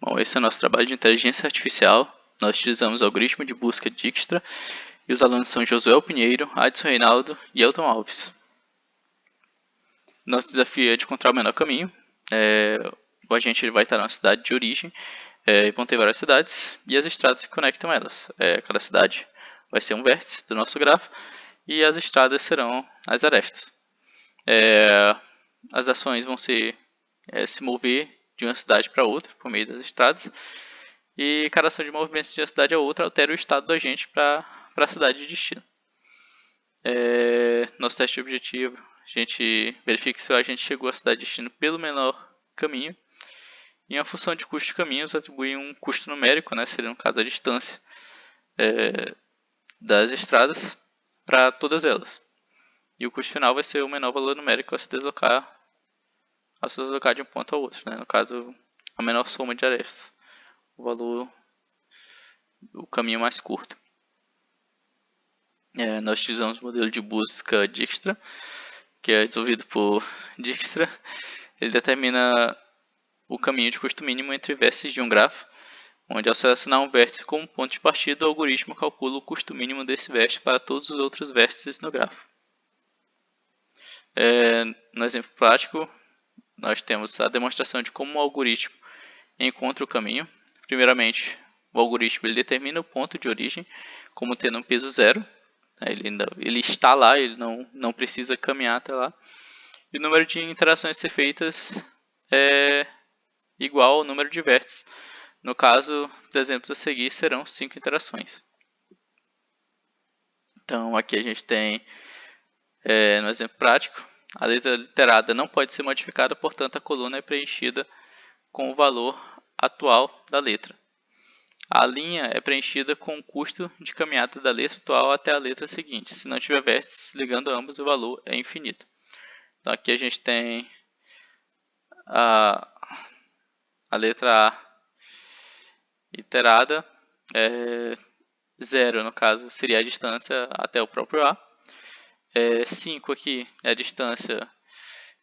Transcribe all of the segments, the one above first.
Bom, esse é o nosso trabalho de inteligência artificial. Nós utilizamos o algoritmo de busca Dijkstra e os alunos são Josué Pinheiro, Adson Reinaldo e Elton Alves. Nosso desafio é de encontrar o menor caminho. O agente vai estar na cidade de origem, e vão ter várias cidades e as estradas que conectam elas. Cada cidade vai ser um vértice do nosso grafo e as estradas serão as arestas. As ações vão ser se mover de uma cidade para outra por meio das estradas, e cada ação de movimento de uma cidade a outra altera o estado do agente para a cidade de destino. Nosso teste de objetivo, a gente verifica se o agente chegou à cidade de destino pelo menor caminho. E uma função de custo de caminhos atribui um custo numérico, seria no caso a distância das estradas para todas elas. E o custo final vai ser o menor valor numérico a se deslocar de um ponto a outro. No caso, a menor soma de arestas. O caminho mais curto. Nós utilizamos o modelo de busca Dijkstra, que é desenvolvido por Dijkstra. Ele determina o caminho de custo mínimo entre vértices de um grafo, onde ao selecionar um vértice como ponto de partida, o algoritmo calcula o custo mínimo desse vértice para todos os outros vértices no grafo. No exemplo prático, nós temos a demonstração de como o algoritmo encontra o caminho. Primeiramente, o algoritmo ele determina o ponto de origem como tendo um peso zero. Ele está lá, ele não precisa caminhar até lá. E o número de interações a ser feitas é igual ao número de vértices. No caso, os exemplos a seguir serão 5 interações. Então, aqui a gente tem, no exemplo prático, a letra literada não pode ser modificada, portanto, a coluna é preenchida com o valor atual da letra. A linha é preenchida com o custo de caminhada da letra atual até a letra seguinte. Se não tiver vértices ligando ambos, o valor é infinito. Então, aqui a gente tem a letra A iterada, 0 no caso seria a distância até o próprio A. 5 aqui é a distância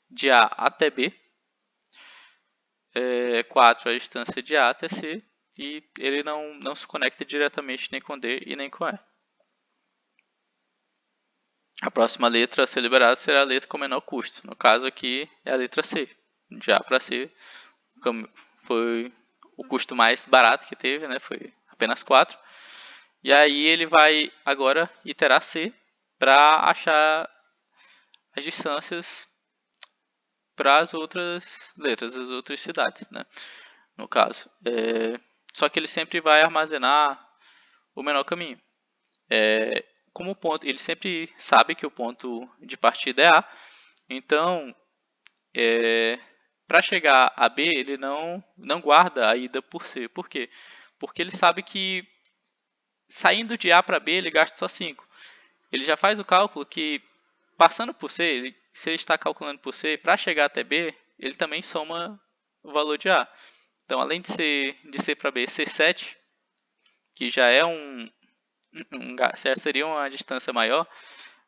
de A até B. 4 é a distância de A até C. E ele não se conecta diretamente nem com D e nem com E. A próxima letra a ser liberada será a letra com menor custo. No caso aqui é a letra C. De A para C foi o custo mais barato que teve, foi apenas 4. E aí ele vai agora iterar C para achar as distâncias para as outras letras, as outras cidades, no caso. Só que ele sempre vai armazenar o menor caminho. Como o ponto, ele sempre sabe que o ponto de partida é A, então para chegar a B ele não guarda a ida por C. Por quê? Porque ele sabe que saindo de A para B ele gasta só 5. Ele já faz o cálculo que passando por C, se ele está calculando por C, para chegar até B, ele também soma o valor de A. Então, além de C para B ser 7, que já é já seria uma distância maior,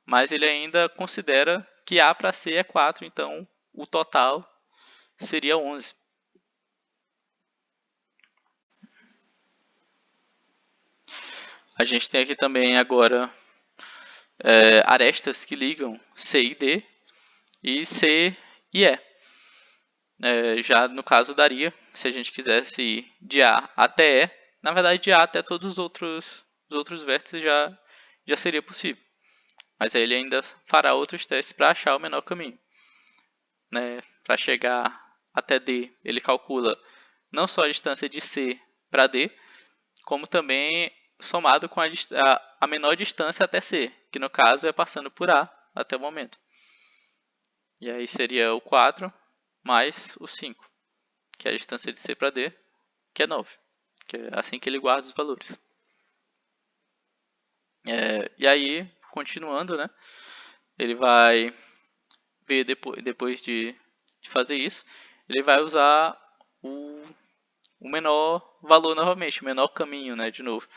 mas ele ainda considera que A para C é 4, então o total seria 11. A gente tem aqui também agora arestas que ligam C e D e C e E. Já no caso daria, se a gente quisesse ir de A até E, na verdade de A até todos os outros vértices já seria possível. Mas aí ele ainda fará outros testes para achar o menor caminho. Para chegar até D, ele calcula não só a distância de C para D, como também somado com a menor distância até C, que no caso é passando por A até o momento. E aí seria o 4 mais o 5, que é a distância de C para D, que é 9, que é assim que ele guarda os valores. E aí, continuando, ele vai ver depois de fazer isso, ele vai usar o menor valor novamente, o menor caminho, de novo.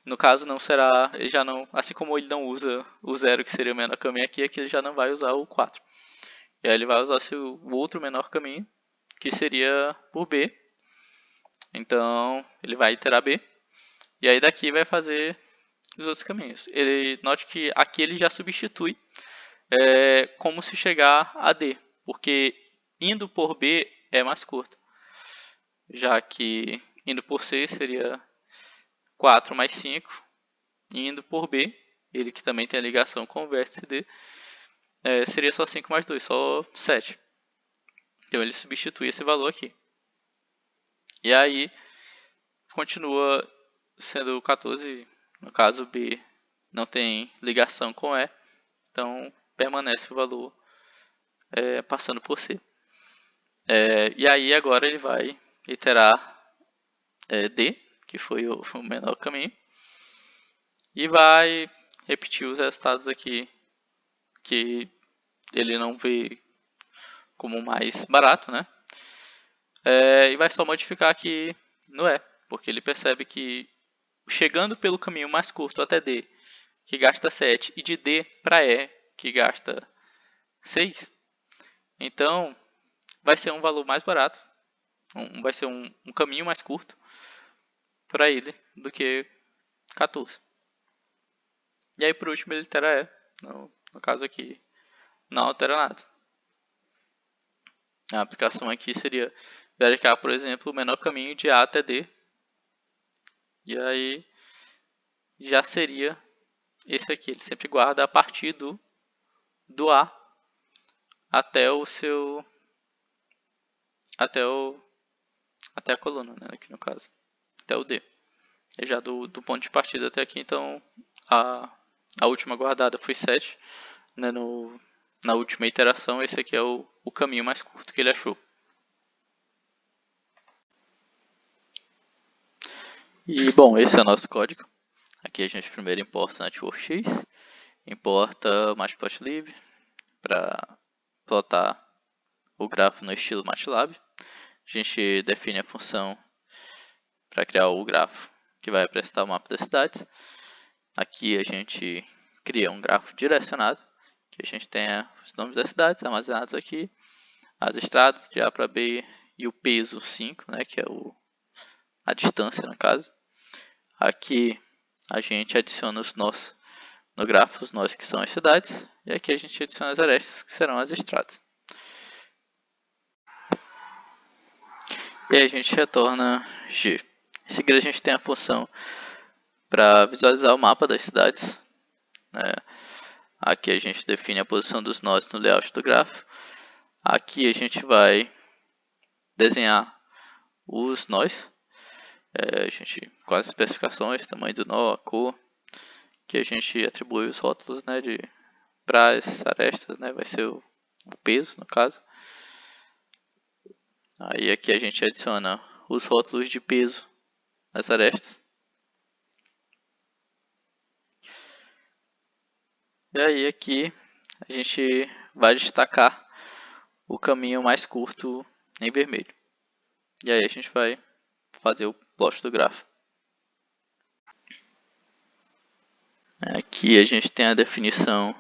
No caso não será, ele já não, assim como ele não usa o 0, que seria o menor caminho aqui ele já não vai usar o 4. E aí ele vai usar o outro menor caminho, que seria por B. Então, ele vai iterar B. E aí daqui vai fazer os outros caminhos. Note que aqui ele já substitui como se chegar a D. Porque indo por B é mais curto. Já que indo por C seria 4 mais 5. E indo por B, ele que também tem a ligação com o vértice D, seria só 5 mais 2, só 7. Então ele substitui esse valor aqui. E aí continua sendo 14, no caso B não tem ligação com E, então permanece o valor passando por C. E aí agora ele vai iterar D, que foi o menor caminho, e vai repetir os resultados aqui que ele não vê como mais barato, né? E vai só modificar aqui no E, porque ele percebe que chegando pelo caminho mais curto até D, que gasta 7, e de D para E, que gasta 6, então vai ser um valor mais barato, vai ser um caminho mais curto para ele do que 14. E aí por último ele itera E, no caso aqui não altera nada. A aplicação aqui seria verificar, por exemplo, o menor caminho de A até D, e aí já seria esse aqui, ele sempre guarda a partir do A até o seu até a coluna, né, aqui no caso, até o D. E já do ponto de partida até aqui, então a última guardada foi 7, né, na última iteração. Esse aqui é o caminho mais curto que ele achou. E bom, esse é o nosso código. Aqui a gente primeiro importa NetworkX, importa Matplotlib para plotar o grafo no estilo MATLAB. A gente define a função para criar o grafo que vai apresentar o mapa das cidades. Aqui a gente cria um grafo direcionado, que a gente tenha os nomes das cidades armazenados aqui, as estradas de A para B e o peso 5, né, que é a distância no caso. Aqui a gente adiciona os nós no grafo, os nós que são as cidades, e aqui a gente adiciona as arestas, que serão as estradas. E aí a gente retorna G. Em seguida a gente tem a função para visualizar o mapa das cidades. Aqui a gente define a posição dos nós no layout do grafo. Aqui a gente vai desenhar os nós, com as especificações, tamanho do nó, a cor, que a gente atribui os rótulos, né, para as arestas, né, vai ser o peso no caso. Aí aqui a gente adiciona os rótulos de peso nas arestas. E aí aqui a gente vai destacar o caminho mais curto em vermelho. E aí a gente vai fazer o plot do grafo. Aqui a gente tem a definição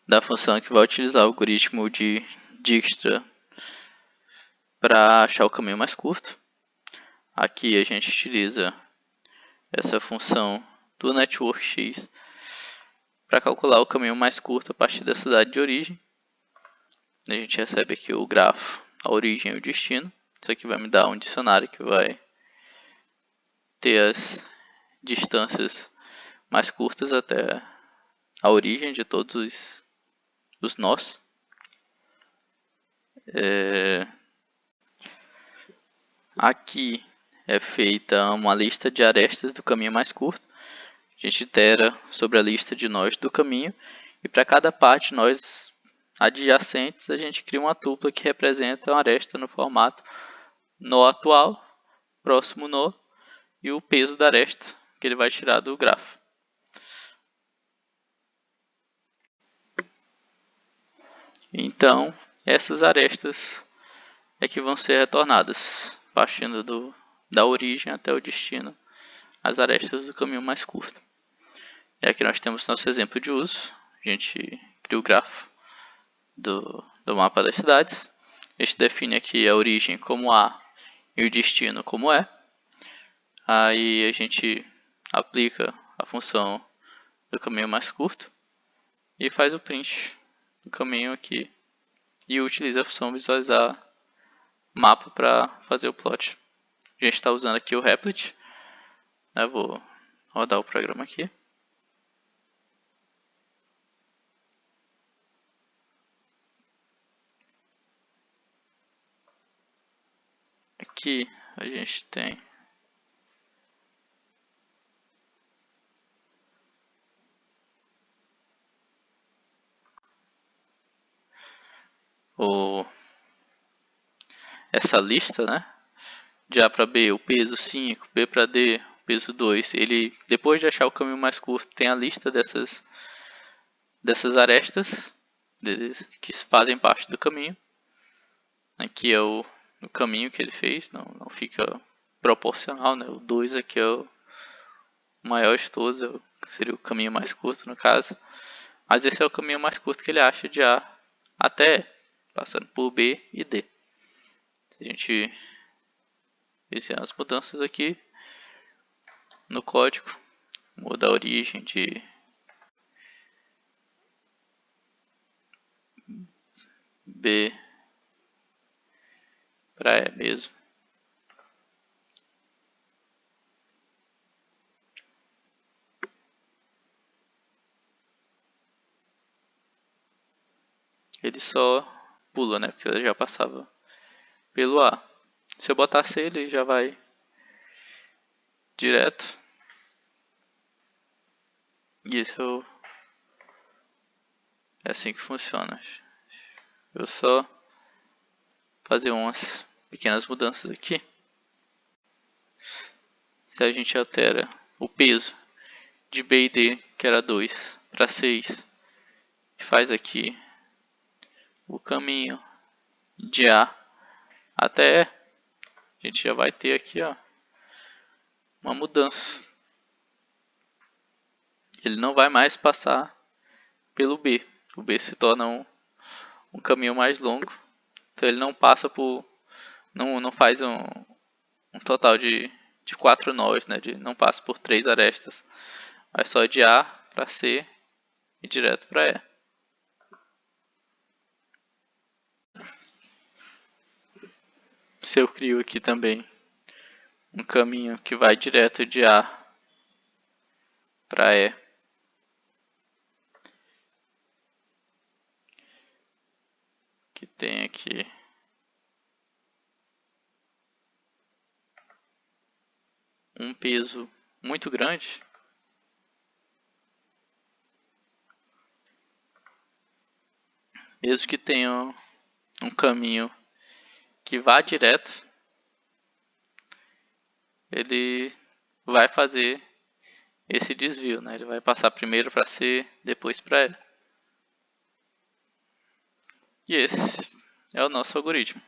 da função que vai utilizar o algoritmo de Dijkstra para achar o caminho mais curto. Aqui a gente utiliza essa função do NetworkX para calcular o caminho mais curto a partir da cidade de origem. A gente recebe aqui o grafo, a origem e o destino. Isso aqui vai me dar um dicionário que vai ter as distâncias mais curtas até a origem de todos os nós. Aqui é feita uma lista de arestas do caminho mais curto. A gente itera sobre a lista de nós do caminho, e para cada parte nós adjacentes a gente cria uma tupla que representa uma aresta no formato nó atual, próximo nó e o peso da aresta que ele vai tirar do grafo. Então essas arestas é que vão ser retornadas, partindo da origem até o destino, as arestas do caminho mais curto. E aqui nós temos nosso exemplo de uso. A gente cria o grafo do mapa das cidades. A gente define aqui a origem como A e o destino como é. Aí a gente aplica a função do caminho mais curto e faz o print do caminho aqui e utiliza a função visualizar mapa para fazer o plot. A gente está usando aqui o Replit, né? Vou rodar o programa aqui. Aqui a gente tem essa lista, né? De A para B, o peso 5, B para D, o peso 2. Ele, depois de achar o caminho mais curto, tem a lista dessas arestas que fazem parte do caminho. Aqui é o caminho que ele fez, não fica proporcional, né? O 2 aqui é o maior de todos, seria o caminho mais curto no caso. Mas esse é o caminho mais curto que ele acha de A até E, passando por B e D. Se a gente fizer as mudanças aqui no código, muda a origem de B para E mesmo. Ele só pula, né? Porque ele já passava pelo A. Se eu botar C, ele já vai direto. E isso é assim que funciona. Eu só fazer umas pequenas mudanças aqui. Se a gente altera o peso de B e D, que era 2, para 6, faz aqui o caminho de A até E, a gente já vai ter aqui, ó, uma mudança. Ele não vai mais passar pelo B. O B se torna um caminho mais longo. Então ele não passa por... Não faz um total de 4 nós, né? Não passa por 3 arestas. Vai só de A para C e direto para E. Se eu crio aqui também um caminho que vai direto de A para E, que tem aqui um peso muito grande, mesmo que tenha um caminho que vá direto, ele vai fazer esse desvio, né? Ele vai passar primeiro para C, depois para E. E esse é o nosso algoritmo.